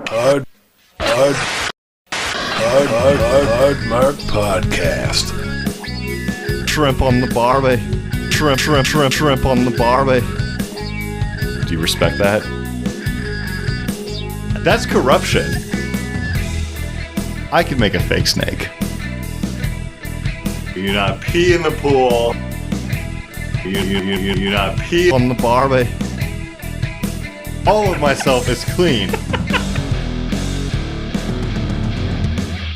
Hard Mark Podcast. Shrimp on the barbie. Shrimp on the barbie. Do you respect that? That's corruption. I could make a fake snake. You do not pee in the pool. You do not pee on the barbie. All of myself is clean.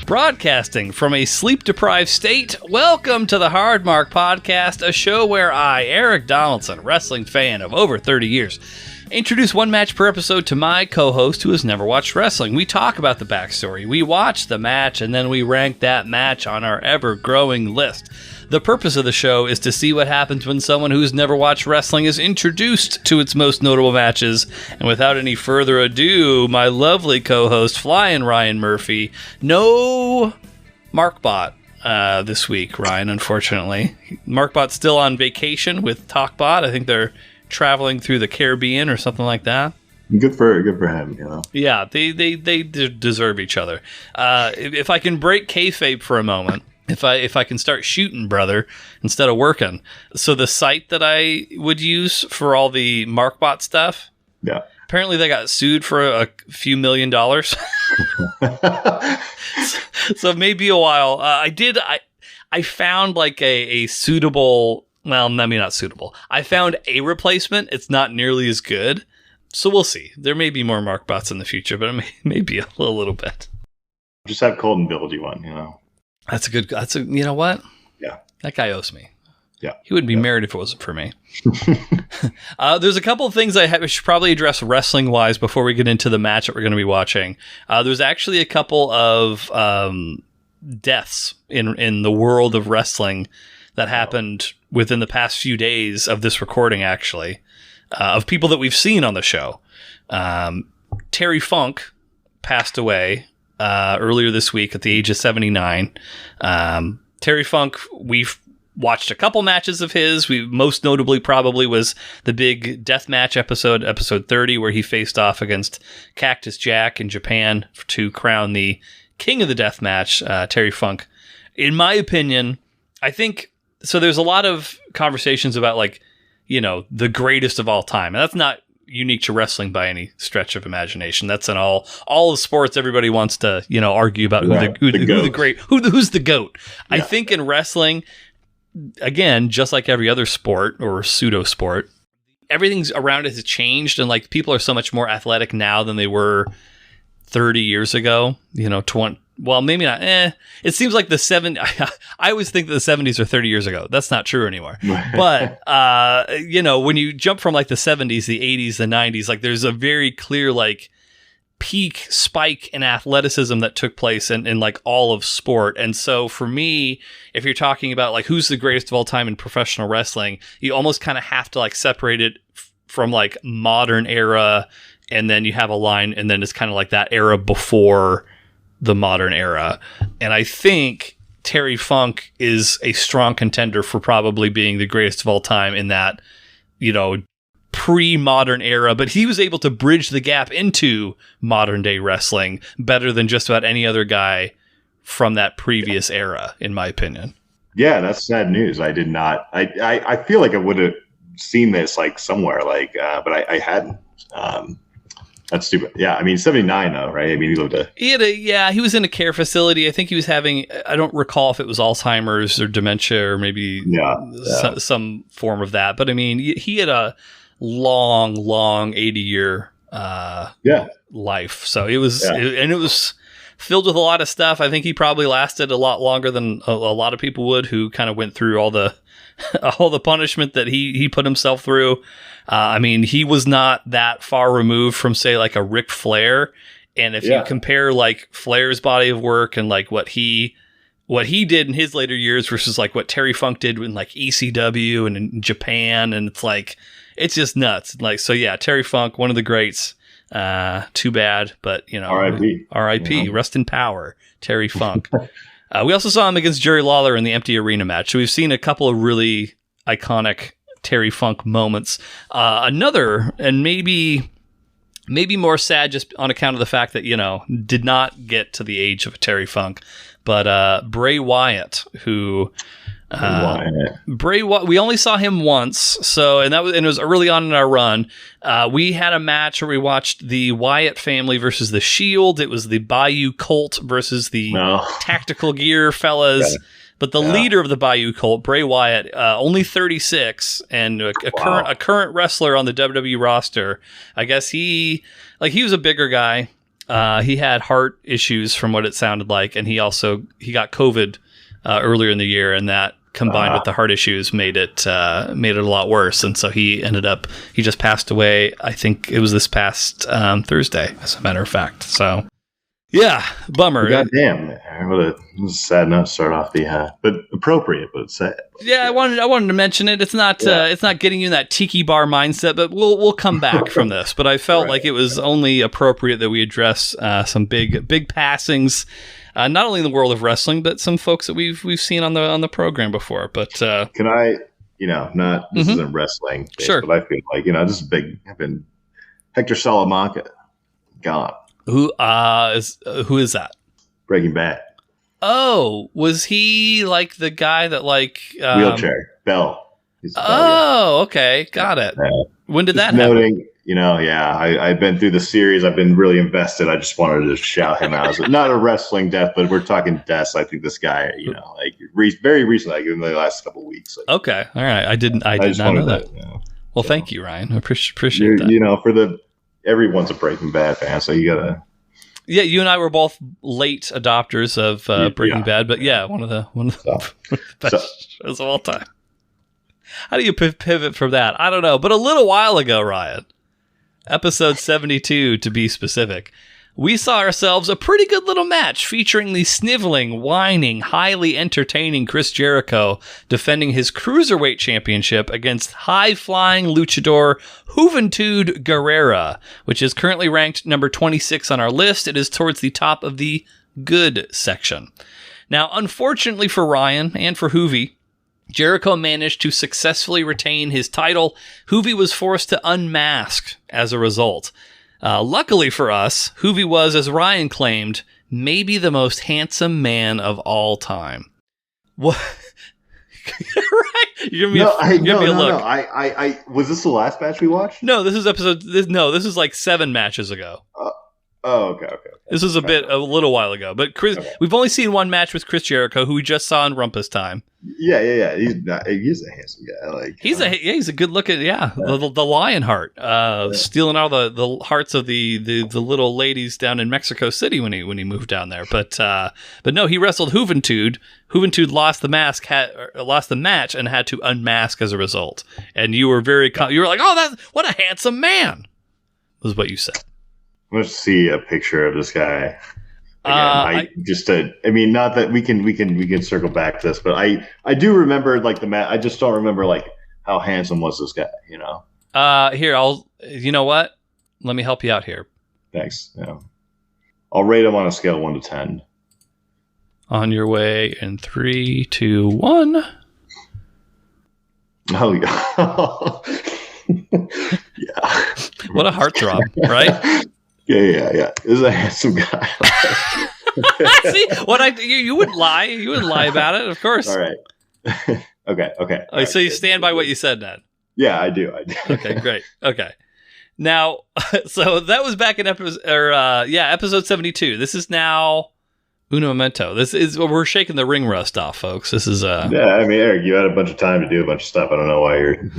Broadcasting from a sleep-deprived state, welcome to the Hard Mark Podcast, a show where I, Eric Donaldson, wrestling fan of over 30 years, introduce one match per episode to my co-host who has never watched wrestling. We talk about the backstory, we watch the match, and then we rank that match on our ever-growing list. The purpose of the show is to see what happens when someone who's never watched wrestling is introduced to its most notable matches. And without any further ado, my lovely co-host, Flying Ryan Murphy. No MarkBot this week, Ryan, unfortunately. MarkBot's still on vacation with TalkBot. I think they're traveling through the Caribbean or something like that. Good for him, you know. Yeah, they deserve each other. If I can break kayfabe for a moment. If I can start shooting, brother, instead of working. So the site that I would use for all the MarkBot stuff, yeah. Apparently they got sued for a few $1 million. So maybe a while. I found like a suitable, well, I mean not suitable. I found a replacement. It's not nearly as good. So we'll see. There may be more MarkBots in the future, but it may be a little bit. Just have Colton build you one, you know. You know what? Yeah. That guy owes me. Yeah. He wouldn't be married if it wasn't for me. There's a couple of things we should probably address wrestling-wise before we get into the match that we're going to be watching. There's actually a couple of deaths in the world of wrestling that happened within the past few days of this recording, actually, of people that we've seen on the show. Terry Funk passed away earlier this week at the age of 79. Terry Funk, we've watched a couple matches of his. We most notably probably was the big death match episode 30, where he faced off against Cactus Jack in Japan to crown the king of the death match, Terry Funk. In my opinion, I think, so there's a lot of conversations about, like, you know, the greatest of all time. And that's not unique to wrestling by any stretch of imagination. That's in all of sports. Everybody wants to, you know, argue about who's the GOAT. Yeah. I think in wrestling, again, just like every other sport or pseudo sport, everything's around it has changed, and like people are so much more athletic now than they were 30 years ago. You know, well, maybe not. It seems like I always think that the 70s are 30 years ago. That's not true anymore. But, you know, when you jump from like the 70s, the 80s, the 90s, like there's a very clear like peak spike in athleticism that took place in like all of sport. And so for me, if you're talking about like who's the greatest of all time in professional wrestling, you almost kind of have to like separate it from like modern era, and then you have a line, and then it's kind of like that era before the modern era. And I think Terry Funk is a strong contender for probably being the greatest of all time in that, you know, pre-modern era, but he was able to bridge the gap into modern day wrestling better than just about any other guy from that previous era, in my opinion. Yeah, that's sad news. I did not. I feel like I would have seen this like somewhere, like, but I hadn't. That's stupid. Yeah, I mean, 79 though, right? I mean, he lived he was in a care facility. I think he was having, I don't recall if it was Alzheimer's or dementia or maybe some form of that. But I mean, he had a long 80-year life. So it was, and it was filled with a lot of stuff. I think he probably lasted a lot longer than a lot of people would, who kind of went through all the punishment that he put himself through. I mean, he was not that far removed from, say, like a Ric Flair. And if you compare like Flair's body of work and like what he did in his later years versus like what Terry Funk did in like ECW and in Japan, and it's like, it's just nuts. Like, so yeah, Terry Funk, one of the greats. Too bad, but you know, R.I.P. Yeah. Rest in power, Terry Funk. We also saw him against Jerry Lawler in the empty arena match. So we've seen a couple of really iconic Terry Funk moments. Another, and maybe maybe more sad just on account of the fact that, did not get to the age of Terry Funk. But Bray Wyatt, who... Bray Wyatt, we only saw him once, and it was early on in our run. We had a match where we watched the Wyatt family versus the Shield. It was the Bayou Colt versus the Tactical Gear fellas. Okay. But the leader of the Bayou Colt, Bray Wyatt, only 36 and a current wrestler on the WWE roster. I guess he was a bigger guy. He had heart issues from what it sounded like, and he got COVID earlier in the year, and that combined with the heart issues made it a lot worse. And so he just passed away. I think it was this past Thursday, as a matter of fact. So yeah, bummer. Goddamn, what a sad note to start off but appropriate, but sad. Yeah, I wanted to mention it. It's not getting you in that tiki bar mindset, but we'll come back from this. But I felt like it was only appropriate that we address some big passings. Not only in the world of wrestling, but some folks that we've seen on the program before. But can I, this isn't wrestling, sure, but I feel like this is big. Hector Salamanca gone. Who is that? Breaking Bad. Oh, was he like the guy that wheelchair Bell? Okay, got it. When did that happen? I've been through the series. I've been really invested. I just wanted to shout him out. Not a wrestling death, but we're talking deaths. I think this guy, very recently, in the last couple of weeks. Okay, all right. I did not know that. Well, thank you, Ryan. I appreciate that. Everyone's a Breaking Bad fan, so you gotta. Yeah, you and I were both late adopters of Breaking Bad, but one of the best shows of all time. How do you pivot from that? I don't know, but a little while ago, Ryan. Episode 72, to be specific, we saw ourselves a pretty good little match featuring the sniveling, whining, highly entertaining Chris Jericho defending his Cruiserweight Championship against high-flying luchador Juventud Guerrera, which is currently ranked number 26 on our list. It is towards the top of the good section. Now, unfortunately for Ryan and for Hoovy, Jericho managed to successfully retain his title. Hoovy was forced to unmask as a result. Luckily for us, Hoovy was, as Ryan claimed, maybe the most handsome man of all time. What? Right? You're gonna give me a look. I was this the last match we watched? No, this is this is like 7 matches ago. Okay. This was a little while ago, but we've only seen one match with Chris Jericho, who we just saw in Rumpus Time. Yeah. He's a handsome guy. He's a good looking, the lion heart, stealing all the hearts of the little ladies down in Mexico City when he moved down there. But no, he wrestled Juventud. Juventud lost the match and had to unmask as a result. And you were you were like, oh, what a handsome man, was what you said. Let's see a picture of this guy. Again, not that we can circle back to this, but I do remember the match. I just don't remember how handsome was this guy. Here, you know what? Let me help you out here. Thanks. Yeah. I'll rate him on a scale of 1 to 10. On your way in 3, 2, 1. Oh yeah. Yeah. What a heartthrob, right? Yeah. This is a handsome guy. See, you wouldn't lie. You wouldn't lie about it, of course. All right. Okay. Right, so you stand by what you said, Ned? Yeah, I do. Okay, great. Okay. Now, so that was back in episode 72. This is now Uno Momento. We're shaking the ring rust off, folks. This is Yeah, Eric, you had a bunch of time to do a bunch of stuff. I don't know why you're,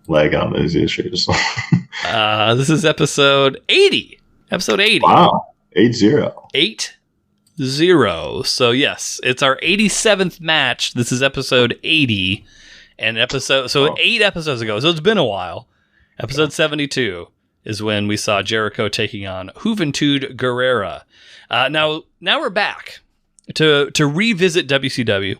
lagging on those issues. This is episode 80. Episode 80. Wow. 80. 80. So yes, it's our 87th match. This is episode 80. And 8 episodes ago. So it's been a while. Episode 72 is when we saw Jericho taking on Juventud Guerrera. Now we're back to revisit WCW.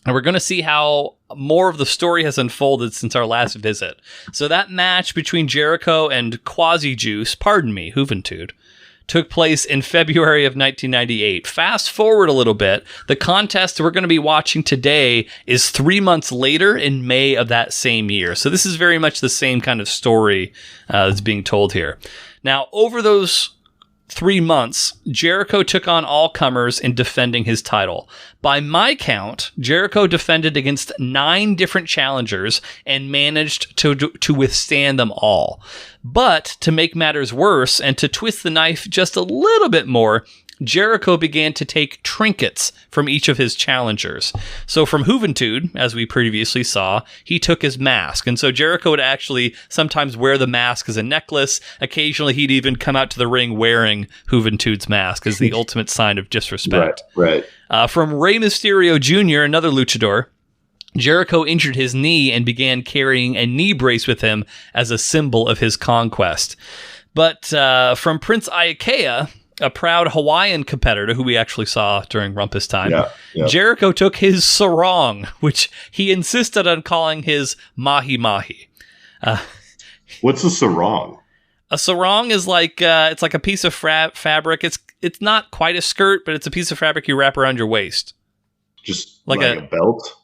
And we're going to see how more of the story has unfolded since our last visit. So that match between Jericho and Quasi-Juice, Juventud, took place in February of 1998. Fast forward a little bit, the contest we're going to be watching today is 3 months later in May of that same year. So this is very much the same kind of story that's being told here. Now, over those 3 months, Jericho took on all comers in defending his title. By my count, Jericho defended against 9 different challengers and managed to withstand them all. But to make matters worse and to twist the knife just a little bit more, Jericho began to take trinkets from each of his challengers. So from Juventud, as we previously saw, he took his mask. And so Jericho would actually sometimes wear the mask as a necklace. Occasionally, he'd even come out to the ring wearing Juventud's mask as the ultimate sign of disrespect. Right. From Rey Mysterio Jr., another luchador, Jericho injured his knee and began carrying a knee brace with him as a symbol of his conquest. But from Prince Iaukea, a proud Hawaiian competitor who we actually saw during Rumpus time, Jericho took his sarong, which he insisted on calling his mahi-mahi. What's a sarong? A sarong is like it's like a piece of fabric. It's not quite a skirt, but it's a piece of fabric you wrap around your waist. Just like a belt?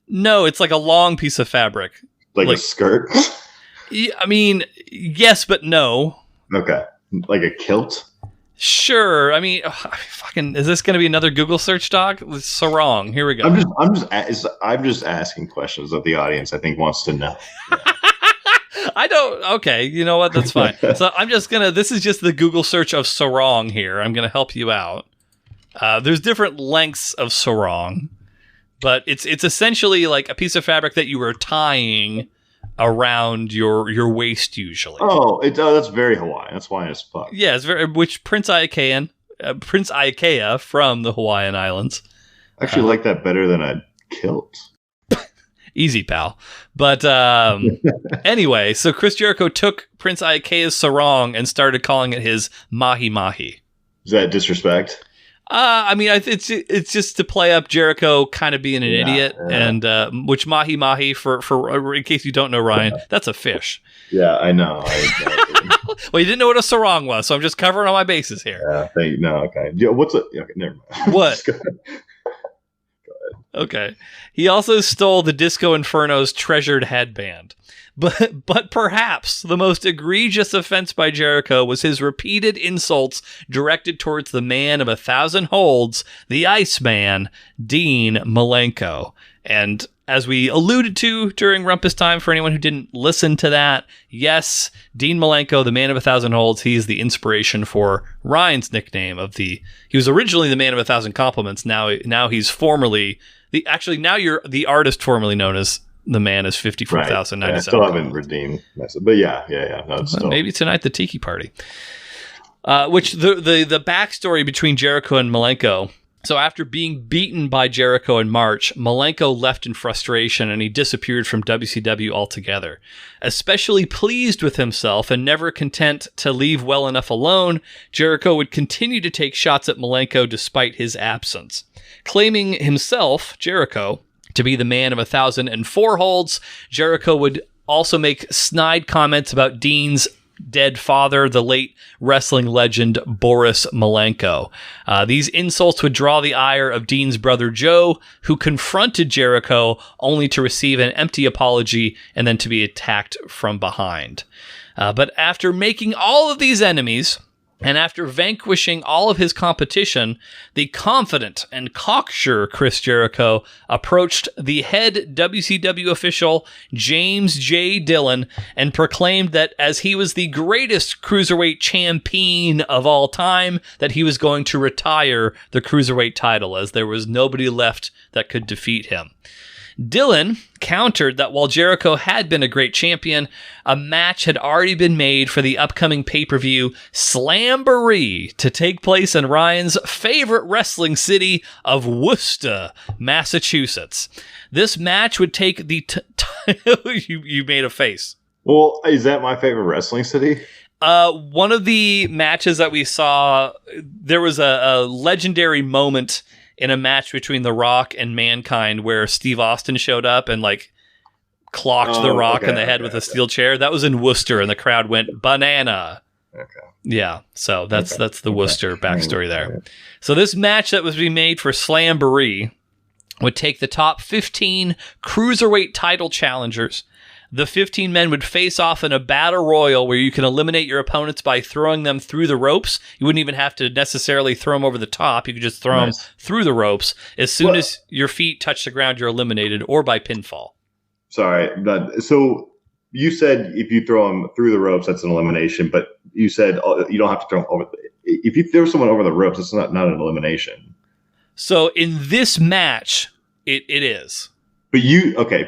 No, it's like a long piece of fabric. Like a skirt? I mean, yes, but no. Okay. Like a kilt? Sure. I mean, is this going to be another Google search, dog? Sarong. Here we go. I'm just asking questions that the audience I think wants to know. I don't. Okay, you know what? That's fine. So I'm just gonna. This is just the Google search of sarong here. I'm gonna help you out. There's different lengths of sarong, but it's essentially like a piece of fabric that you were tying around your waist usually. That's very Hawaiian. That's Hawaiian as fuck. Yeah, it's very Prince Iaukea from the Hawaiian Islands. I actually like that better than a kilt. Easy, pal. But anyway, so Chris Jericho took Prince Iaukea sarong and started calling it his mahi-mahi. Is that disrespect? I mean, it's just to play up Jericho kind of being an idiot, and which mahi-mahi, for in case you don't know, Ryan, that's a fish. Yeah, I know. Well, you didn't know what a sarong was, so I'm just covering all my bases here. Okay. Yeah, okay, never mind. What? Go ahead. Okay. He also stole the Disco Inferno's treasured headband. But perhaps the most egregious offense by Jericho was his repeated insults directed towards the man of 1,000 holds, the Iceman, Dean Malenko. And as we alluded to during Rumpus Time, for anyone who didn't listen to that, yes, Dean Malenko, the man of 1,000 holds, he's the inspiration for Ryan's nickname he was originally the man of 1,000 compliments. Now he's formerly now you're the artist formerly known as the man is 54,097. I still haven't redeemed myself, but yeah. No, maybe tonight the Tiki Party. Which the backstory between Jericho and Malenko. So after being beaten by Jericho in March, Malenko left in frustration and he disappeared from WCW altogether. Especially pleased with himself and never content to leave well enough alone, Jericho would continue to take shots at Malenko despite his absence. Claiming himself, Jericho, to be the man of 1,004 holds, Jericho would also make snide comments about Dean's dead father, the late wrestling legend Boris Malenko. These insults would draw the ire of Dean's brother Joe, who confronted Jericho only to receive an empty apology and then to be attacked from behind. But after making all of these enemies, and after vanquishing all of his competition, the confident and cocksure Chris Jericho approached the head WCW official, James J. Dillon, and proclaimed that as he was the greatest Cruiserweight champion of all time, that he was going to retire the Cruiserweight title, as there was nobody left that could defeat him. Dillon countered that while Jericho had been a great champion, a match had already been made for the upcoming pay-per-view Slamboree to take place in Ryan's favorite wrestling city of Worcester, Massachusetts. This match would take the... You made a face. Well, is that my favorite wrestling city? One of the matches that we saw, there was a legendary moment in a match between The Rock and Mankind where Steve Austin showed up and clocked The Rock in the head with a steel chair. That was in Worcester and the crowd went banana. Okay. Yeah, so that's the Worcester backstory there. So this match that was being made for Slamboree would take the top 15 Cruiserweight title challengers The 15 men would face off in a battle royal where you can eliminate your opponents by throwing them through the ropes. You wouldn't even have to necessarily throw them over the top. You could just throw them through the ropes. As soon as your feet touch the ground, you're eliminated, or by pinfall. Sorry. So you said if you throw them through the ropes, that's an elimination. But you said you don't have to throw them over. If you throw someone over the ropes, it's not an elimination. So in this match, it is. But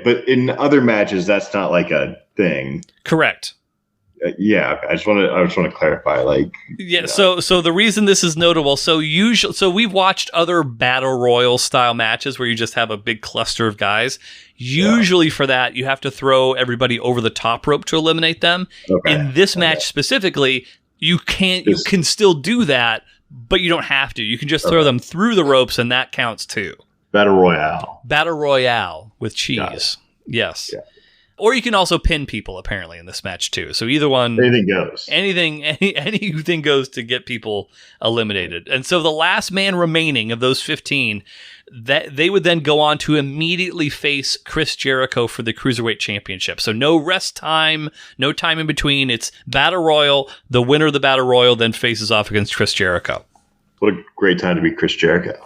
but in other matches, that's not like a thing. Correct. Yeah, I just want to clarify. So the reason this is notable, so we've watched other battle royal style matches where you just have a big cluster of guys. Usually for that, you have to throw everybody over the top rope to eliminate them. Okay. In this match specifically, you can still do that, but you don't have to. You can just throw them through the ropes, and that counts too. Battle Royale with cheese. Yes. Yeah. Or you can also pin people, apparently, in this match, too. So either one... Anything goes. Anything goes to get people eliminated. And so the last man remaining of those 15, that they would then go on to immediately face Chris Jericho for the Cruiserweight Championship. So no rest time, no time in between. It's Battle Royal. The winner of the Battle Royal then faces off against Chris Jericho. What a great time to be Chris Jericho.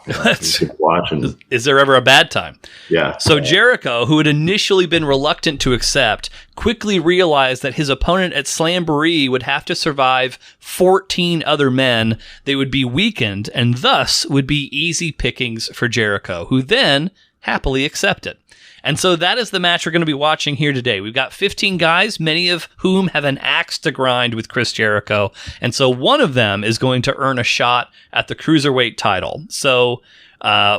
Watching. Is there ever a bad time? Yeah. So Jericho, who had initially been reluctant to accept, quickly realized that his opponent at Slamboree would have to survive 14 other men. They would be weakened, and thus would be easy pickings for Jericho, who then happily accepted. And so that is the match we're going to be watching here today. We've got 15 guys, many of whom have an axe to grind with Chris Jericho. And so one of them is going to earn a shot at the Cruiserweight title. So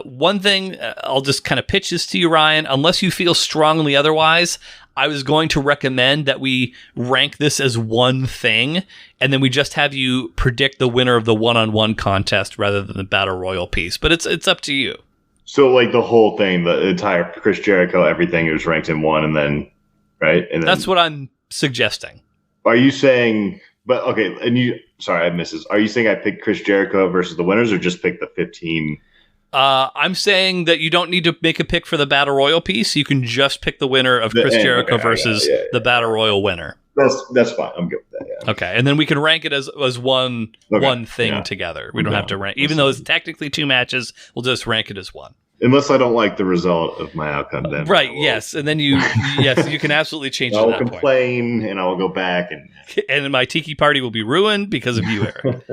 one thing, I'll just kind of pitch this to you, Ryan. Unless you feel strongly otherwise, I was going to recommend that we rank this as one thing, and then we just have you predict the winner of the one-on-one contest rather than the Battle Royal piece. But it's up to you. So, the whole thing, the entire Chris Jericho, everything, it was ranked in one, and then, right? And then, that's what I'm suggesting. Are you saying, sorry, I missed this. Are you saying I picked Chris Jericho versus the winners, or just pick the 15? I'm saying that you don't need to make a pick for the Battle Royal piece. You can just pick the winner of Chris Jericho versus the Battle Royal winner. That's fine. I'm good with that. Yeah. Okay, and then we can rank it as one thing together. We don't have to rank, even though it's technically two matches. We'll just rank it as one. Unless I don't like the result of my outcome, then right. Yes, and then you can absolutely change. I will complain, and I will go back, and then my tiki party will be ruined because of you, Eric.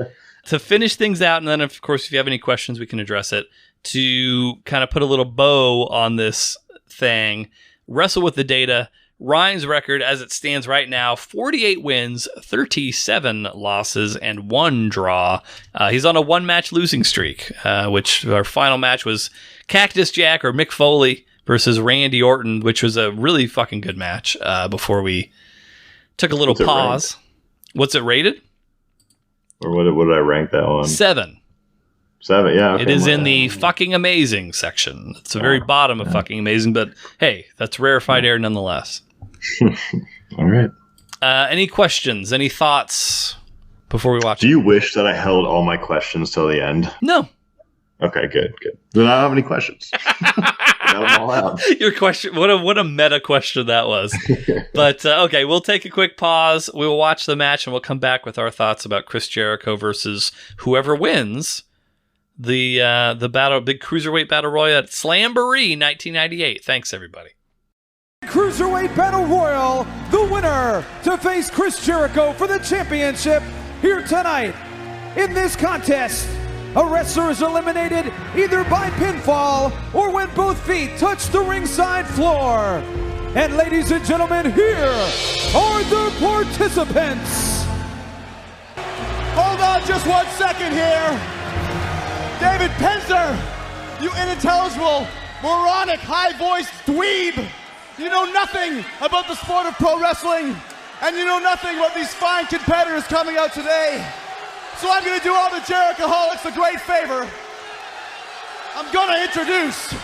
To finish things out, and then of course, if you have any questions, we can address it. To kind of put a little bow on this thing, wrestle with the data. Ryan's record, as it stands right now, 48 wins, 37 losses, and 1 draw. He's on a one-match losing streak, which our final match was Cactus Jack or Mick Foley versus Randy Orton, which was a really fucking good match before we took a little pause. What's it rated? Or what did I rank that one? 7. 7, yeah. Okay. It is in the fucking amazing section. It's the very bottom of fucking amazing, but hey, that's rarefied air nonetheless. All right. Any questions? Any thoughts before we watch? Do you wish that I held all my questions till the end? No. Okay, good. Then I don't have any questions. Got them all out. Your question, what a meta question that was. But okay, we'll take a quick pause. We will watch the match, and we'll come back with our thoughts about Chris Jericho versus whoever wins the big Cruiserweight Battle Royal at Slamboree 1998. Thanks, everybody. Cruiserweight Battle Royal, the winner to face Chris Jericho for the championship here tonight. In this contest, a wrestler is eliminated either by pinfall or when both feet touch the ringside floor. And ladies and gentlemen, here are the participants. Hold on just 1 second here. David Penzer, you unintelligible, moronic, high-voiced dweeb. You know nothing about the sport of pro wrestling, and you know nothing about these fine competitors coming out today. So I'm going to do all the Jerichoholics a great favor. I'm going to introduce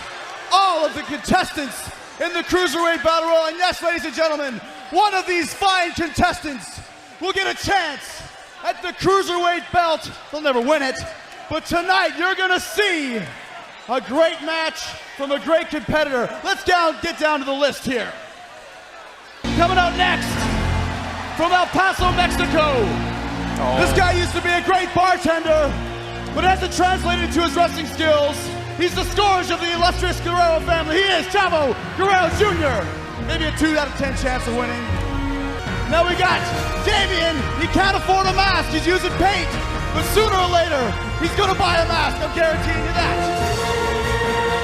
all of the contestants in the Cruiserweight Battle Royal. And yes, ladies and gentlemen, one of these fine contestants will get a chance at the Cruiserweight belt. They'll never win it, but tonight you're going to see a great match from a great competitor. Let's get down to the list here. coming out next from El Paso, Mexico. This guy used to be a great bartender, but as it translated to his wrestling skills, he's the scourge of the illustrious Guerrero family. He is Chavo Guerrero Jr. Maybe a 2 out of 10 chance of winning. Now we got Damien. He can't afford a mask. He's using paint. But sooner or later, he's going to buy a mask. I'm guaranteeing you that.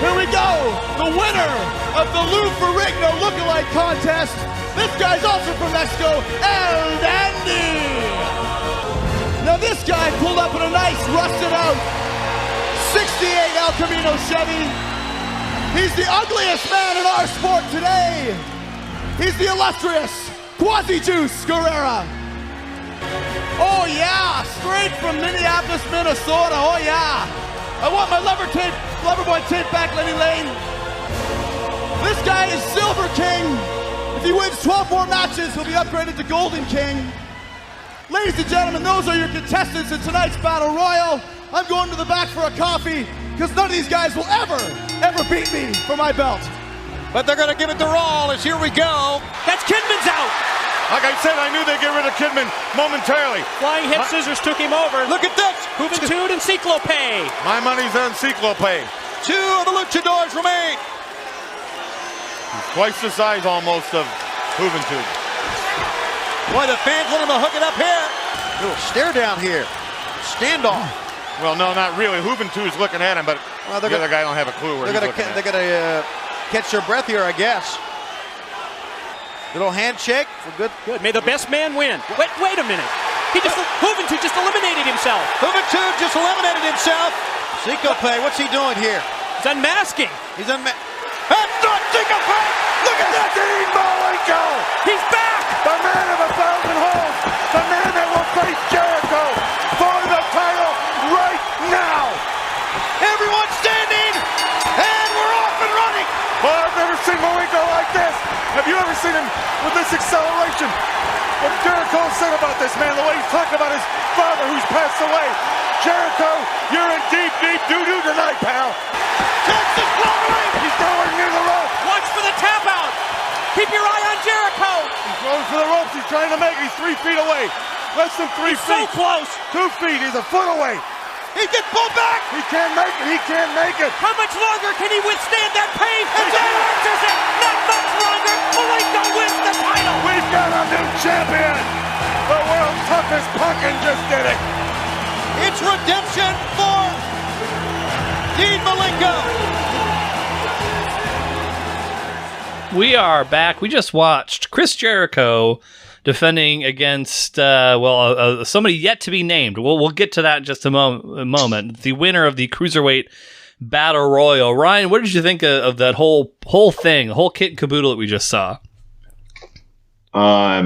Here we go. The winner of the Lou Ferrigno lookalike contest. This guy's also from Mexico, El Dandy. Now this guy pulled up in a nice rusted out 68 El Camino Chevy. He's the ugliest man in our sport today. He's the illustrious Quasi-Juice Guerrera. Oh yeah, straight from Minneapolis, Minnesota. Oh yeah. I want my Loverboy tape back, Lenny Lane. This guy is Silver King. If he wins 12 more matches, he'll be upgraded to Golden King. Ladies and gentlemen, those are your contestants in tonight's Battle Royal. I'm going to the back for a coffee, because none of these guys will ever beat me for my belt. But they're going to give it their all as here we go. That's Kidman's out. Like I said, I knew they'd get rid of Kidman momentarily. Flying hip scissors took him over. Look at this. Juventud and Ciclope. My money's on Ciclope. 2 of the luchadors remain. He's twice the size almost of Juventud. Boy, the fans want him to hook it up here. Little stare down here. Standoff. Well, no, not really. Juventud is looking at him, but the other guy don't have a clue where he's looking at. They're going to catch their breath here, I guess. Little handshake for good. May the best man win. Wait a minute. Juventud just eliminated himself. Juventud just eliminated himself. Ciclope, what's he doing here? He's unmasking. That's not Ciclope. Look at that. Dean Malenko. He's back. The man of 1,000 holes. The man that will face Jericho for the title right now. Everyone's standing. And we're off and running. Well, I've never seen Malenko like this. Have you ever seen him with this acceleration? What Jericho said about this man, the way he's talking about his father who's passed away. Jericho, you're in deep, deep doo-doo tonight, pal. Texas Slamboree. He's nowhere near the rope. Watch for the tap out. Keep your eye on Jericho. He's going for the ropes. He's trying to make it. He's 3 feet away. Less than 3 feet. So close. 2 feet. He's a foot away. He gets pulled back. He can't make it. He can't make it. How much longer can he withstand that pain? And then answers it. Not much longer. Malenko wins the title. We've got a new champion. The world's toughest punkin just did it. It's redemption for Dean Malenko. We are back. We just watched Chris Jericho defending against, somebody yet to be named. We'll get to that in just a moment. The winner of the Cruiserweight Battle Royal. Ryan, what did you think of that whole thing, the whole kit and caboodle that we just saw? I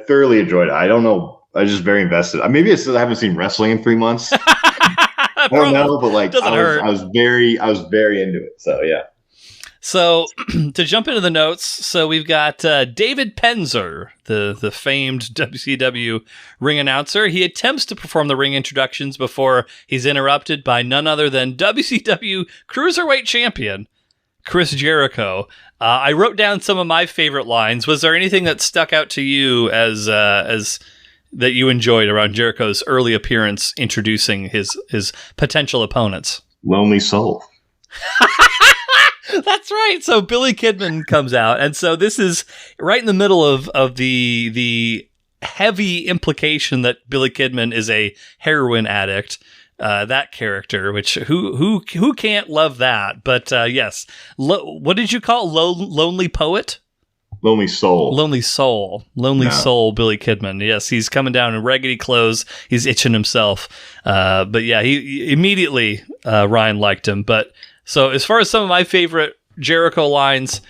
thoroughly enjoyed it. I don't know. I was just very invested. Maybe it's because I haven't seen wrestling in 3 months. I don't know, but I was very into it. So yeah. So to jump into the notes, so we've got David Penzer, the famed WCW ring announcer. He attempts to perform the ring introductions before he's interrupted by none other than WCW Cruiserweight Champion Chris Jericho. I wrote down some of my favorite lines. Was there anything that stuck out to you as that you enjoyed around Jericho's early appearance introducing his potential opponents? Lonely soul. That's right. So Billy Kidman comes out, and so this is right in the middle of the heavy implication that Billy Kidman is a heroin addict. That character, which who can't love that? But yes, what did you call it? Lonely poet? Lonely soul. Lonely soul. Lonely soul. Billy Kidman. Yes, he's coming down in raggedy clothes. He's itching himself. But yeah, he immediately Ryan liked him. But so as far as some of my favorite Jericho lines,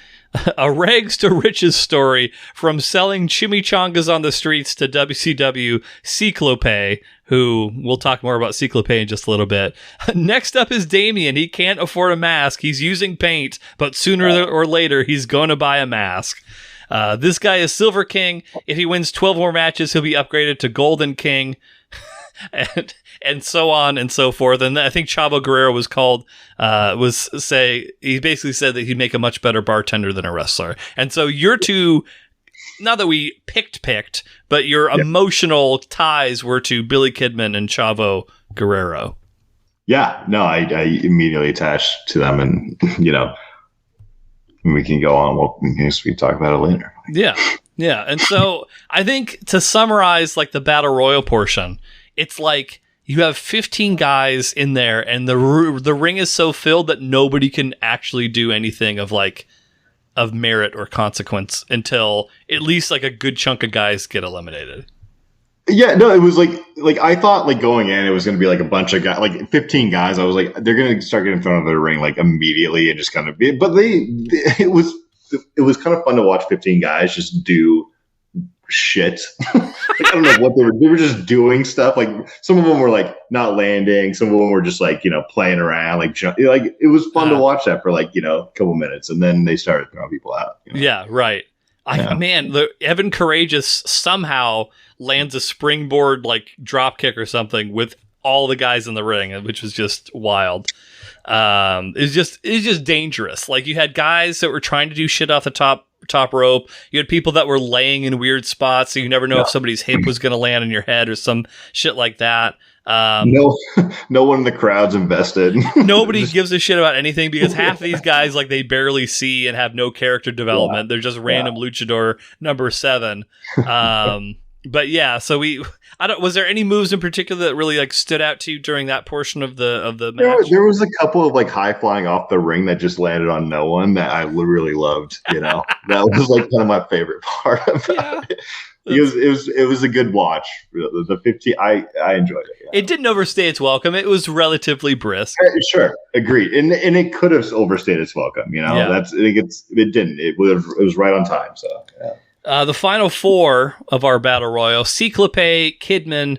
a rags to riches story from selling chimichangas on the streets to WCW Ciclope, who we'll talk more about Ciclope in just a little bit. Next up is Damien. He can't afford a mask. He's using paint, but sooner or later, he's going to buy a mask. This guy is Silver King. If he wins 12 more matches, he'll be upgraded to Golden King. and so on and so forth. And I think Chavo Guerrero he basically said that he'd make a much better bartender than a wrestler. And so your two, not that we picked, but your emotional ties were to Billy Kidman and Chavo Guerrero. Yeah, no, I immediately attached to them, and we can go on. Well, we can talk about it later. Yeah. And so I think to summarize like the Battle Royal portion, it's like you have 15 guys in there, and the ring is so filled that nobody can actually do anything of merit or consequence until at least like a good chunk of guys get eliminated. Yeah, no, it was like I thought like going in, it was going to be like a bunch of guys, like 15 guys. I was like, they're going to start getting in front of the ring like immediately and just kind of be. But it was kind of fun to watch 15 guys just do shit. Like, I don't know what they were just doing stuff. Like some of them were like not landing, some of them were just like playing around, like it was fun to watch that for like a couple minutes, and then they started throwing people out. Yeah, right. Evan Courageous somehow lands a springboard like drop kick or something with all the guys in the ring, which was just wild. It's just dangerous. Like you had guys that were trying to do shit off the top rope. You had people that were laying in weird spots, so you never know if somebody's hip was going to land on your head or some shit like that. No one in the crowd's invested. Nobody gives a shit about anything because half of these guys like they barely see and have no character development. Yeah. They're just random luchador number 7. But yeah, so was there any moves in particular that really like stood out to you during that portion of the match? There was a couple of like high flying off the ring that just landed on no one that I really loved. That was like kind of my favorite part about it. It was a good watch. The 15, I enjoyed it. Yeah. It didn't overstay its welcome. It was relatively brisk. Sure, agreed. And it could have overstayed its welcome. It didn't. It was right on time. So yeah. The final 4 of our Battle Royal: Cyclope, Kidman,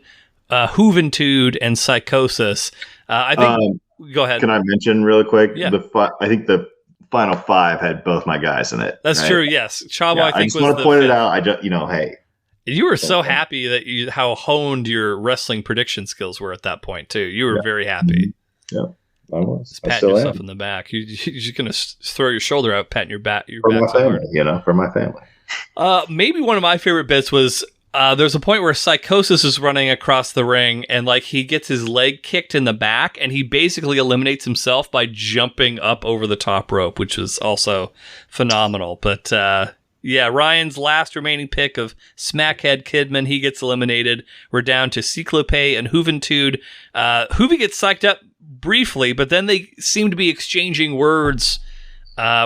Juventud, and Psychosis. I think. Go ahead. Can I mention really quick? Yeah. I think the final 5 had both my guys in it. That's true. Yes, Chavo. I think I just want to point it out. Hey. You were so happy that how honed your wrestling prediction skills were at that point too. You were very happy. Yeah, I was. Just patting yourself in the back. You're just gonna throw your shoulder out, patting your back. For my family, for my family. Maybe one of my favorite bits was there's a point where Psychosis is running across the ring and like he gets his leg kicked in the back and he basically eliminates himself by jumping up over the top rope, which was also phenomenal. But yeah, Ryan's last remaining pick of Smackhead Kidman, he gets eliminated. We're down to Cyclope and Juventud. Juve gets psyched up briefly, but then they seem to be exchanging words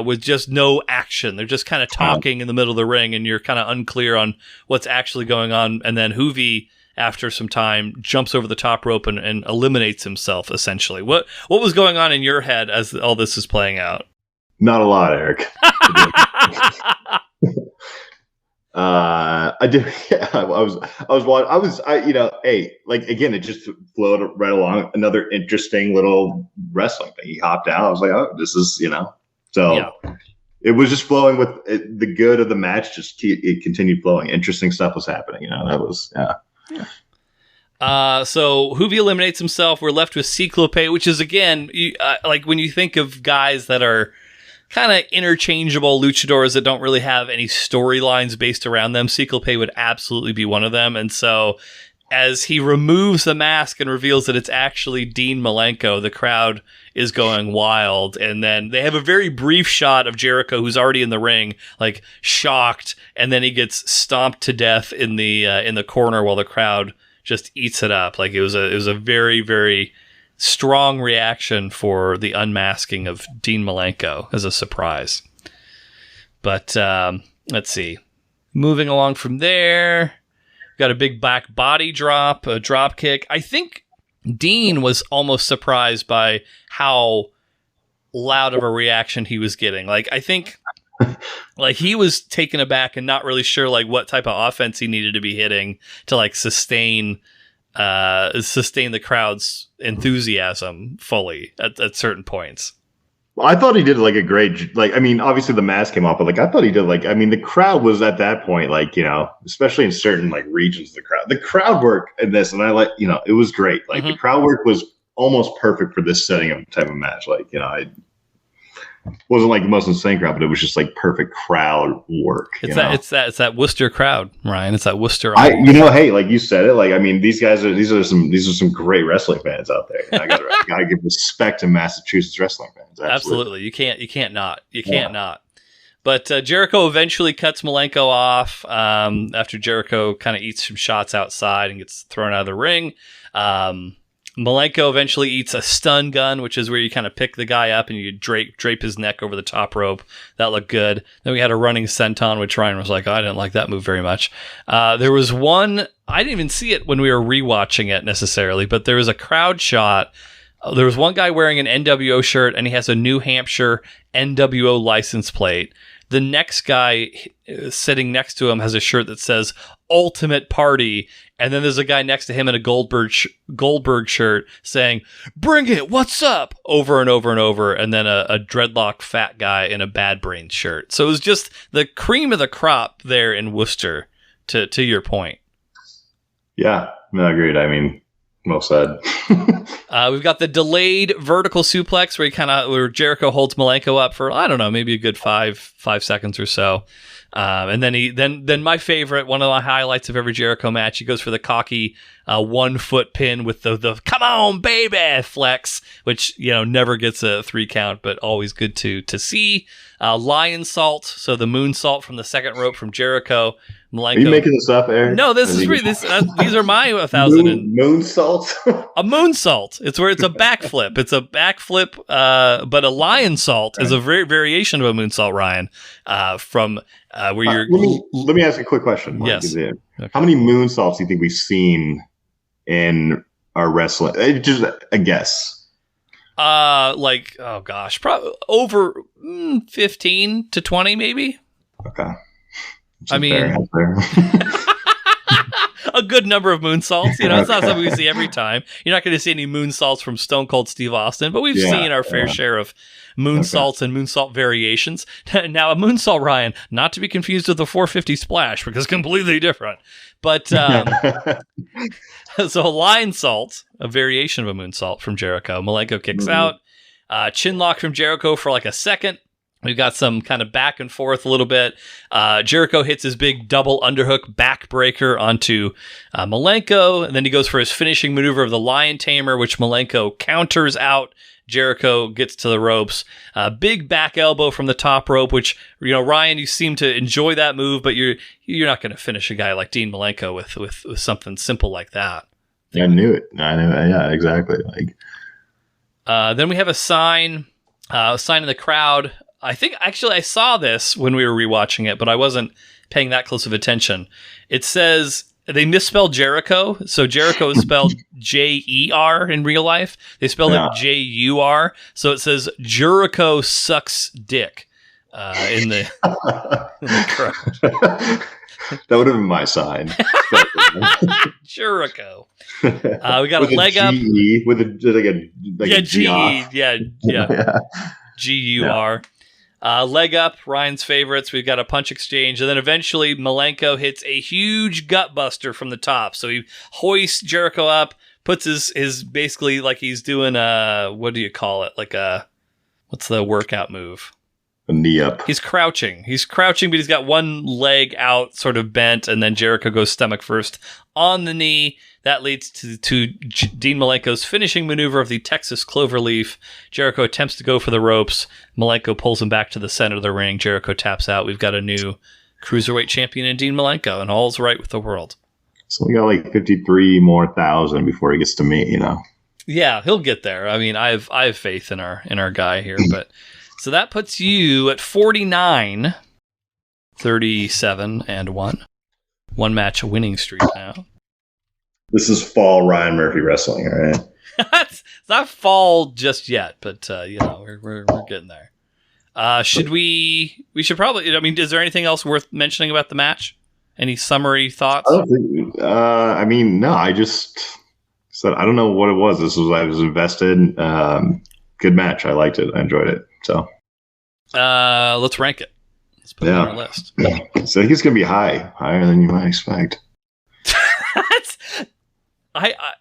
with just no action. They're just kind of talking in the middle of the ring, and you're kind of unclear on what's actually going on. And then Juve, after some time, jumps over the top rope and eliminates himself, essentially. What was going on in your head as all this is playing out? Not a lot, Eric. I did. Yeah, again, it just flowed right along. Another interesting little wrestling thing. He hopped out. I was like, oh, this is, so yeah. It was just flowing with it, the good of the match. It continued flowing. Interesting stuff was happening. That was, yeah. So Juve eliminates himself. We're left with Cyclope, which is, again, like when you think of guys that are kind of interchangeable luchadors that don't really have any storylines based around them, Cyclope would absolutely be one of them. And so as he removes the mask and reveals that it's actually Dean Malenko, the crowd is going wild. And then they have a very brief shot of Jericho, who's already in the ring, like shocked. And then he gets stomped to death in the corner while the crowd just eats it up. Like it was a very, very strong reaction for the unmasking of Dean Malenko as a surprise. But let's see. Moving along from there, got a big back body drop, a drop kick. I think Dean was almost surprised by how loud of a reaction he was getting. Like, I think like he was taken aback and not really sure like what type of offense he needed to be hitting to like sustain the crowd's enthusiasm fully at certain points. I thought he did like a great, like, I mean, obviously the mask came off, but like, I thought he did like, I mean, the crowd was at that point, like, you know, especially in certain like regions of the crowd work in this, and I like, you know, it was great. Like the crowd work was almost perfect for this setting of type of match. Like, you know, I wasn't like the most insane crowd, but it was just like perfect crowd work. It's that Worcester crowd, Ryan. It's that Worcester. You know, hey, like you said it, like I mean, these are some great wrestling fans out there. I gotta give respect to Massachusetts wrestling fans. Absolutely. You can't not. But Jericho eventually cuts Malenko off after Jericho kind of eats some shots outside and gets thrown out of the ring. Malenko eventually eats a stun gun, which is where you kind of pick the guy up and you drape his neck over the top rope. That looked good. Then we had a running senton, which Ryan was like, oh, I didn't like that move very much. There was one, I didn't even see it when we were rewatching it necessarily, but there was a crowd shot. There was one guy wearing an NWO shirt and he has a New Hampshire NWO license plate. The next guy sitting next to him has a shirt that says Ultimate Party. And then there's a guy next to him in a Goldberg shirt saying, bring it, what's up? Over and over and over. And then a dreadlock fat guy in a Bad Brains shirt. So it was just the cream of the crop there in Worcester, to your point. Yeah, no, agreed. I mean, well said. We've got the delayed vertical suplex where Jericho holds Malenko up for, I don't know, maybe a good five seconds or so. And then my favorite, one of the highlights of every Jericho match, he goes for the cocky 1 foot pin with the come on baby flex, which, you know, never gets a 3 count, but always good to see. Lion salt, so the moonsault from the second rope from Jericho. Malenko. Are you making this up, Aaron? No, this is real. These are my 1,000 moonsault. A moonsault. It's where it's a backflip. It's a backflip, but a lion salt is a variation of a moonsault, Ryan. From where you're. Let me ask you a quick question. Yes. Okay. How many moonsaults do you think we've seen in our wrestling? Just a guess. Like, oh gosh, probably over 15 to 20, maybe. Okay. I mean, a good number of moonsaults. You know, it's not something we see every time. You're not going to see any moonsaults from Stone Cold Steve Austin, but we've seen our fair share of moonsaults and moonsault variations. Now, a moonsault, Ryan, not to be confused with the 450 splash, because completely different. But so a lion salt, a variation of a moonsault from Jericho. Malenko kicks out. Chin lock from Jericho for like a second. We've got some kind of back and forth a little bit. Jericho hits his big double underhook backbreaker onto Malenko, and then he goes for his finishing maneuver of the Lion Tamer, which Malenko counters out. Jericho gets to the ropes. Big back elbow from the top rope, which, you know, Ryan, you seem to enjoy that move, but you're not going to finish a guy like Dean Malenko with something simple like that. I knew it. Yeah, exactly. Like, then we have a sign in the crowd. I think actually I saw this when we were rewatching it, but I wasn't paying that close of attention. It says they misspelled Jericho. So Jericho is spelled J-E-R in real life. They spelled it J-U-R. So it says Jericho sucks dick in the crowd. That would have been my sign. Jericho. We got a leg up. With a G-E. Yeah. G-U-R. Leg up, Ryan's favorites. We've got a punch exchange. And then eventually Malenko hits a huge gut buster from the top. So he hoists Jericho up, puts his basically like he's doing what do you call it? Like what's the workout move? A knee up. He's crouching, but he's got one leg out, sort of bent, and then Jericho goes stomach first on the knee. That leads to Dean Malenko's finishing maneuver of the Texas Cloverleaf. Jericho attempts to go for the ropes. Malenko pulls him back to the center of the ring. Jericho taps out. We've got a new Cruiserweight champion in Dean Malenko, and all's right with the world. So we got like 53 more thousand before he gets to me, you know? Yeah, he'll get there. I mean, I have faith in our guy here, but so that puts you at 49, 37, and 1. One match winning streak now. This is fall Ryan Murphy wrestling, all right? It's not fall just yet, but you know, we're getting there. Should we should probably, I mean, is there anything else worth mentioning about the match? Any summary thoughts? I mean, no, I just said I don't know what it was. I was invested. Good match. I liked it. I enjoyed it. So let's rank it. Let's put it on our list. So I think it's going to be higher than you might expect.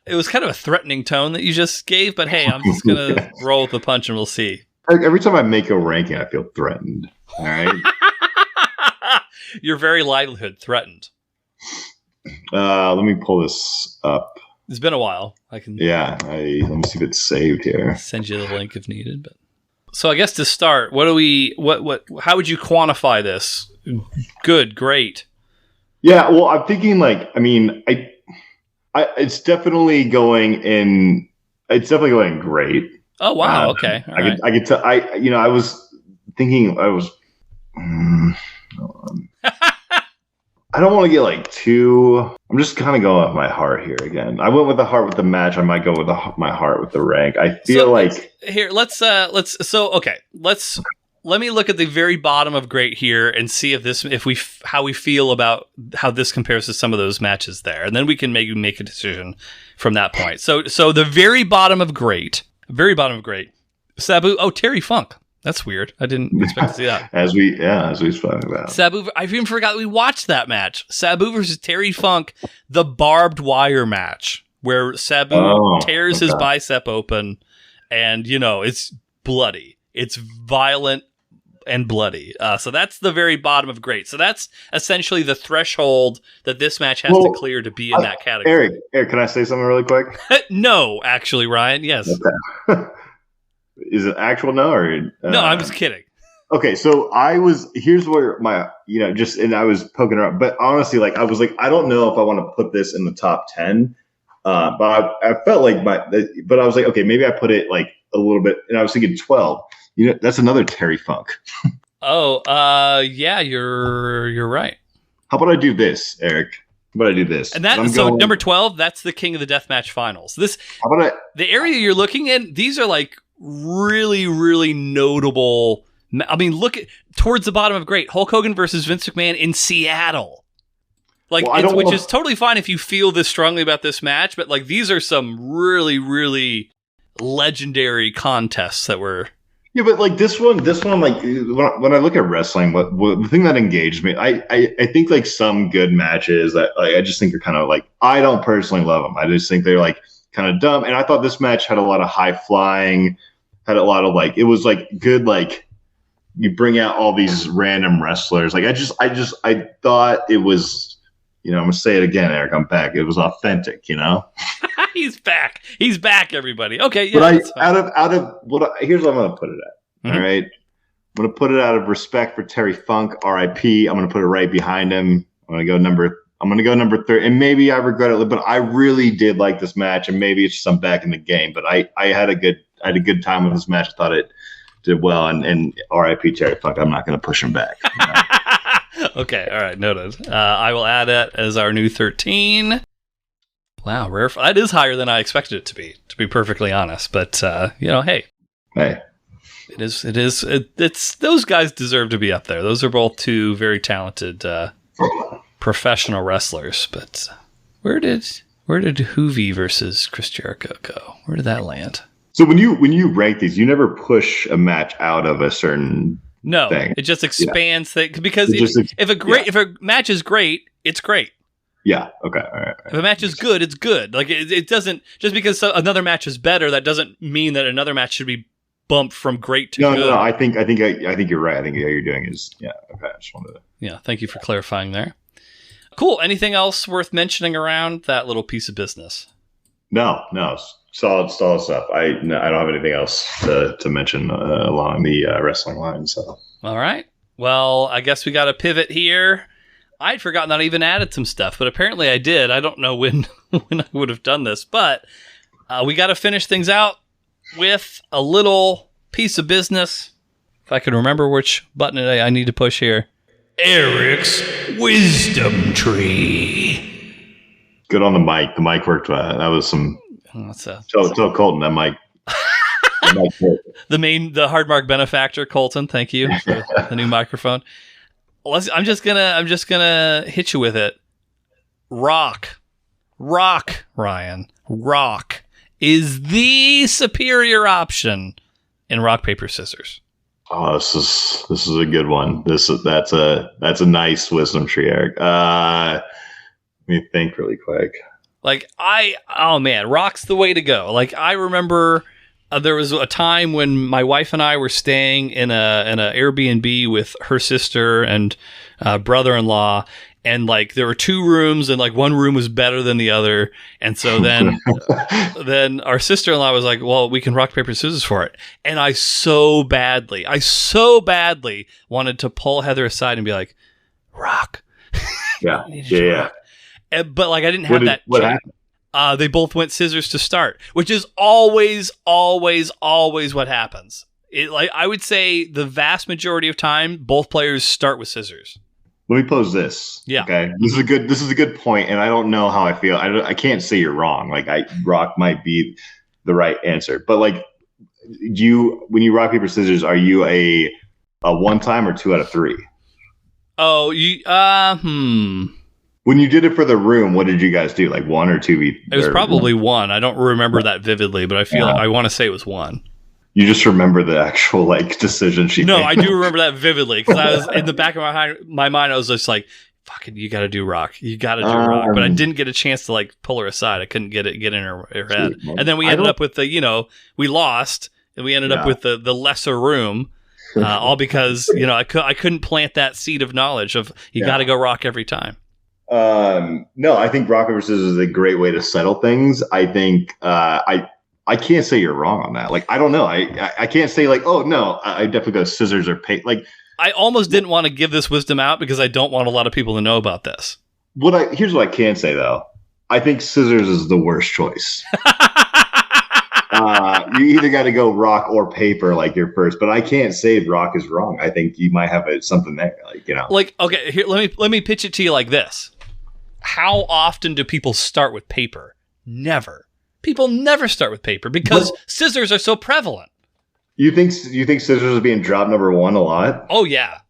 It was kind of a threatening tone that you just gave, but hey, I'm just going to roll with the punch and we'll see. Every time I make a ranking, I feel threatened. All right. Your very livelihood threatened. Let me pull this up. It's been a while. Let me see if it's saved here. Send you the link if needed. But so I guess to start, how would you quantify this? Good, great. Yeah, well, I'm thinking it's definitely going in. It's definitely going great. Oh wow! Okay, all right. I get to. I was thinking. I don't want to get too. I'm just kind of going with my heart here again. I went with the heart with the match. I might go with my heart with the rank. I feel here. Let me look at the very bottom of great here and see how we feel about how this compares to some of those matches there, and then we can maybe make a decision from that point. So the very bottom of great, Sabu. Oh, Terry Funk. That's weird. I didn't expect to see that. as we spoke about. Sabu, I even forgot we watched that match. Sabu versus Terry Funk, the barbed wire match, where Sabu tears his bicep open, and it's bloody. It's violent and bloody. So that's the very bottom of great. So that's essentially the threshold that this match has to clear to be in that category. Eric, can I say something really quick? No, actually, Ryan. Yes. Okay. Is it actual no or no? I'm just kidding. Okay, so here's where my and I was poking around, but honestly, I was I don't know if I want to put this in the top 10, but I felt but I was okay, maybe I put it a little bit, and I was thinking 12. That's another Terry Funk. Yeah, you're right. How about I do this, Eric? How about I do this? And number 12, that's the King of the Deathmatch Finals. The area you're looking in, these are really, really notable. I mean, look towards the bottom of great. Hulk Hogan versus Vince McMahon in Seattle. Which is totally fine if you feel this strongly about this match, but these are some really, really legendary contests that were. Yeah, but this one, when I look at wrestling, what the thing that engaged me, I think some good matches that I just think are kind of I don't personally love them. I just think they're kind of dumb. And I thought this match had a lot of high flying, had a lot of it was good, you bring out all these random wrestlers. I thought it was, I'm gonna say it again, Eric. I'm back. It was authentic, He's back. He's back, everybody. Okay, yeah. But here's what I'm gonna put it at. Mm-hmm. All right, I'm gonna put it out of respect for Terry Funk, R.I.P. I'm gonna put it right behind him. I'm gonna go number 30, and maybe I regret it, but I really did like this match, and maybe it's just I'm back in the game. But I had a good time with this match. I thought it did well, and R.I.P. Terry Funk. I'm not gonna push him back. Okay, all right, noted. I will add it as our new 13. Wow, rare. That is higher than I expected it to be perfectly honest. But hey, it is. It's those guys deserve to be up there. Those are both two very talented professional wrestlers. But where did Hoovy versus Chris Jericho go? Where did that land? So when you rank these, you never push a match out of a certain thing. It just expands things because if a match is great, it's great. Yeah. Okay. All right. If a match is good, it's good. It doesn't just because another match is better. That doesn't mean that another match should be bumped from great to good. No. I think you're right. I think what you're doing is Okay. I just wanted to. Yeah. Thank you for clarifying there. Cool. Anything else worth mentioning around that little piece of business? No. Solid stuff. I don't have anything else to mention along the wrestling line. So. All right. Well, I guess we got to pivot here. I'd forgotten that I even added some stuff, but apparently I did. I don't know when I would have done this, but we got to finish things out with a little piece of business. If I can remember which button I need to push here. Eric's Wisdom Tree. Good on the mic. The mic worked. That was some. Tell Colton that mic. The hard mark benefactor, Colton. Thank you for the new microphone. I'm just gonna hit you with it. Rock, Ryan. Rock is the superior option in rock, paper, scissors. Oh, this is a good one. That's a nice wisdom tree, Eric. Let me think really quick. Like Rock's the way to go. Like I remember there was a time when my wife and I were staying in a Airbnb with her sister and brother-in-law, and like there were 2 rooms, and like one room was better than the other, and so then then our sister-in-law was like, "Well, we can rock paper scissors for it," and I so badly wanted to pull Heather aside and be like, "Rock." Yeah. But like I didn't have that. What happened? They both went scissors to start, which is always what happens. Like I would say the vast majority of time, both players start with scissors. Let me pose this. Yeah. Okay. This is a good point, and I don't know how I feel. I can't say you're wrong. Like rock might be the right answer, but like when you rock paper scissors, are you a 1 time or 2 out of 3? Oh, When you did it for the room, what did you guys do? Like 1 or 2? It was probably 1. I don't remember that vividly, but I want to say it was 1. You just remember the actual like decision she made. No, I do remember that vividly because I was in the back of my mind. I was just like, "Fucking, you got to do Rock. You got to do Rock." But I didn't get a chance to like pull her aside. I couldn't get in her head. And then we ended up with we lost, and we ended up with the lesser room, all because I couldn't plant that seed of knowledge of you got to go Rock every time. No, I think rock paper scissors is a great way to settle things. I think I can't say you're wrong on that. Like I don't know. I can't say like, oh no, I definitely go scissors or paper. Like I almost didn't want to give this wisdom out because I don't want a lot of people to know about this. Here's what I can say though. I think scissors is the worst choice. You either got to go rock or paper like your first, but I can't say rock is wrong. I think you might have something there, like okay. Here, let me pitch it to you like this. How often do people start with paper? Never. People never start with paper because scissors are so prevalent. You think scissors is being dropped number 1 a lot? Oh yeah,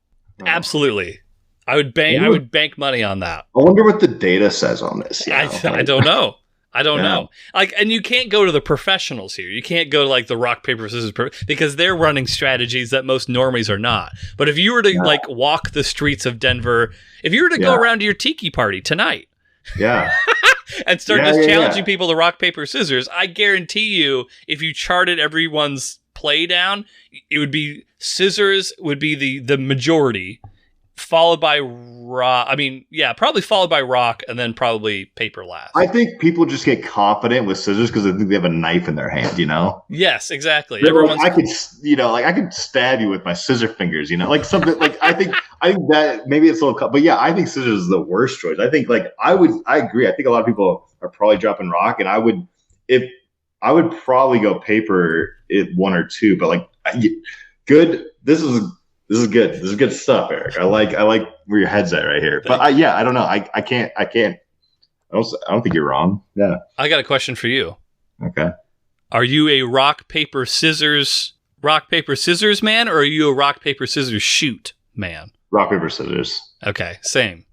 absolutely. I would bank money on that. I wonder what the data says on this. I don't know. I don't know. Like, and you can't go to the professionals here. You can't go to like the rock, paper, scissors because they're running strategies that most normies are not. But if you were to like walk the streets of Denver, if you were to go around to your tiki party tonight, and start challenging people to rock, paper, scissors, I guarantee you, if you charted everyone's play down, it would be scissors would be the majority, followed by rock. I mean, probably followed by rock, and then probably paper last. I think people just get confident with scissors because they think they have a knife in their hand. Yes, exactly. I could stab you with my scissor fingers. Like something like I think that maybe it's a little, but I think scissors is the worst choice. I think I agree. I think a lot of people are probably dropping rock, and I would probably go paper at 1 or 2. But good. This is good. This is good stuff, Eric. I like where your head's at right here. But I don't know. I can't. I don't think you're wrong. Yeah. I got a question for you. Okay. Are you a rock, paper, scissors man, or are you a rock, paper, scissors shoot man? Rock, paper, scissors. Okay. Same.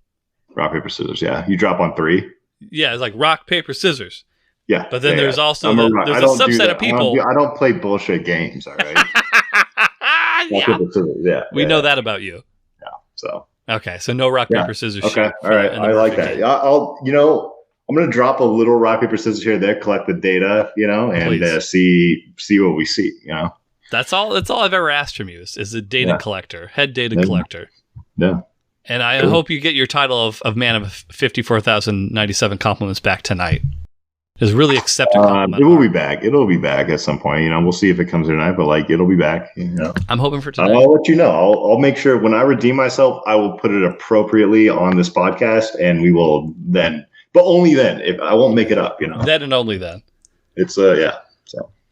Rock, paper, scissors. Yeah. You drop on 3. Yeah. It's like rock, paper, scissors. Yeah. But then there's also there's a subset of people. I don't play bullshit games. All right. We know that about you. Yeah. So okay, so no rock, paper, scissors. Okay, all right. I like that. I'm gonna drop a little rock, paper, scissors here, there, collect the data, and see what we see. That's all I've ever asked from you is a data collector, head data collector. Yeah. And I hope you get your title of man of 54,097 compliments back tonight. Is really accepting compliment. It will be back. It'll be back at some point. We'll see if it comes tonight, but it'll be back. I'm hoping for tonight. I'll let you know. I'll make sure when I redeem myself, I will put it appropriately on this podcast, and we will then. But only then. If I won't make it up, Then and only then. It's So.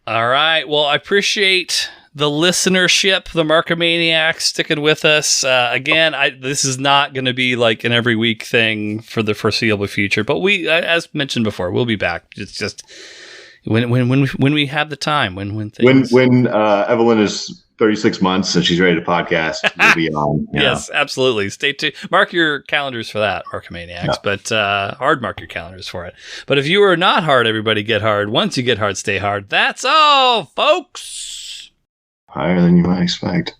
All right. Well, I appreciate the listenership, the Markomaniacs sticking with us. Again, this is not going to be like an every week thing for the foreseeable future, but we, as mentioned before, we'll be back. It's just when we have the time, when Evelyn is 36 months and she's ready to podcast, we'll be on. Yes, absolutely. Stay tuned. Mark your calendars for that, Markomaniacs, but hard mark your calendars for it. But if you are not hard, everybody get hard. Once you get hard, stay hard. That's all, folks. higher than you might expect.